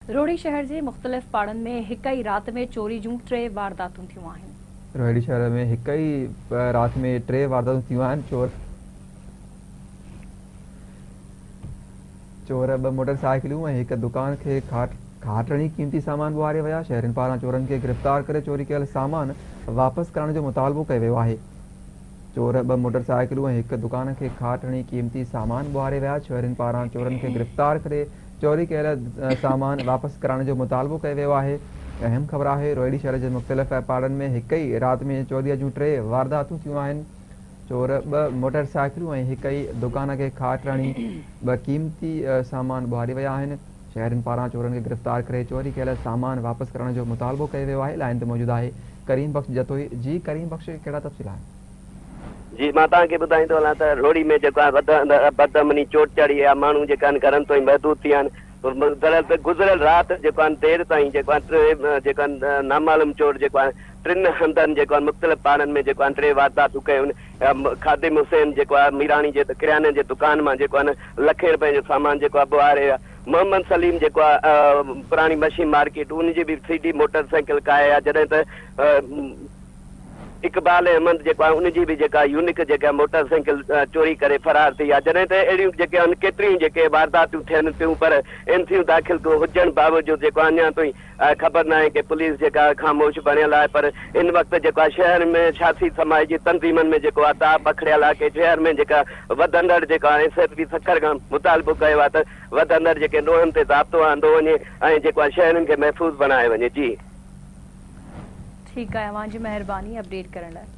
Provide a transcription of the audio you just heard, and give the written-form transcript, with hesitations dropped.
रोहड़ी शहर जे मुख़्तलिफ़ पाड़नि में हिक ई रात में चोरी जूं 3 वारदातूं थियूं आहिनि। रोहड़ी शहर में हिक ई रात में 3 वारदातूं थियूं आहिनि। चोर 2 मोटरसाइकिलूं ऐं हिक दुकान खे खाटणी क़ीमती सामान ॿुहारे विया। शहरनि पारां चोरनि खे गिरफ़्तार करे चोरी कयल सामान वापसि करण जो मुतालबो कयो वियो आहे। चोर 2 मोटरसाइकिलूं ऐं हिक दुकान खे खाटणी क़ीमती सामान ॿुहारे विया। शहरनि पारां चोरनि खे गिरफ़्तार करे चोरी कयल सामान वापसि करण जो मुतालबो कयो वियो आहे। अहम ख़बर आहे, रोहड़ी शहर जे मुख़्तलिफ़ पाड़नि में हिक ई रात में चोरीअ जूं 3 वारदातूं थियूं आहिनि। चोर 2 मोटरसाइकिलूं ऐं हिक ई दुकान खे खाटणी 2 क़ीमती सामान ॿुहारे विया आहिनि। शहरनि पारां चोरनि खे गिरफ़्तार करे चोरी कयल सामान वापसि करण जो मुतालबो कयो वियो आहे। लाइन ते मौजूदु आहे करीम बख़्श जतोई। जी करीम बख़्श, कहिड़ा तफ़सील आहिनि? जी मां तव्हांखे ॿुधाईंदो हलां त रोहड़ी में जेको आहे बदअमनी चोट चढ़ी आहे। माण्हू जेका आहिनि घरनि ताईं महदूद थी विया आहिनि। गुज़िरियल राति जेको आहे देरि ताईं जेको आहे जेको आहे नामालूम चोर जेको आहे 3 हंधनि जेको आहे मुख़्तलिफ़ पाड़नि में जेको आहे 3 वारदातूं कयूं आहिनि। खादिम हुसैन जेको आहे मीराणी जे किराने जे दुकान मां जेको आहे लखे रुपए जो सामान जेको आहे ॿुहारे। मोहम्मद सलीम जेको आहे पुराणी मशीन मार्केट उनजी बि 3D मोटरसाइकिल काए आहे। जॾहिं त इक़बाल अहमद जेको आहे उनजी बि जेका यूनिक जेका मोटरसाइकिल चोरी करे फरार थी आहे। जॾहिं त अहिड़ियूं जेके आहिनि केतिरियूं जेके वारदातूं थियनि थियूं, पर एंट्रियूं दाख़िल हुजण बावजूदि जेको अञा ताईं ख़बर न आहे कि पुलिस जेका ख़ामोश बणियल आहे। पर इन वक़्तु जेको आहे शहर में सियासी समाज जी तंज़ीमनि में जेको आहे ताप पखड़ियल आहे कि शहर में जेका वधंदड़ जेका आहे SSP सखर खां मुतालबो कयो आहे त वधंदड़ जेके ॾोहनि ते ज़ाब्तो आंदो वञे ऐं जेको आहे शहरनि खे महफ़ूज़ बणायो वञे। जी ठीकु आहे, अवां जी महिरबानी अपडेट करण लाइ।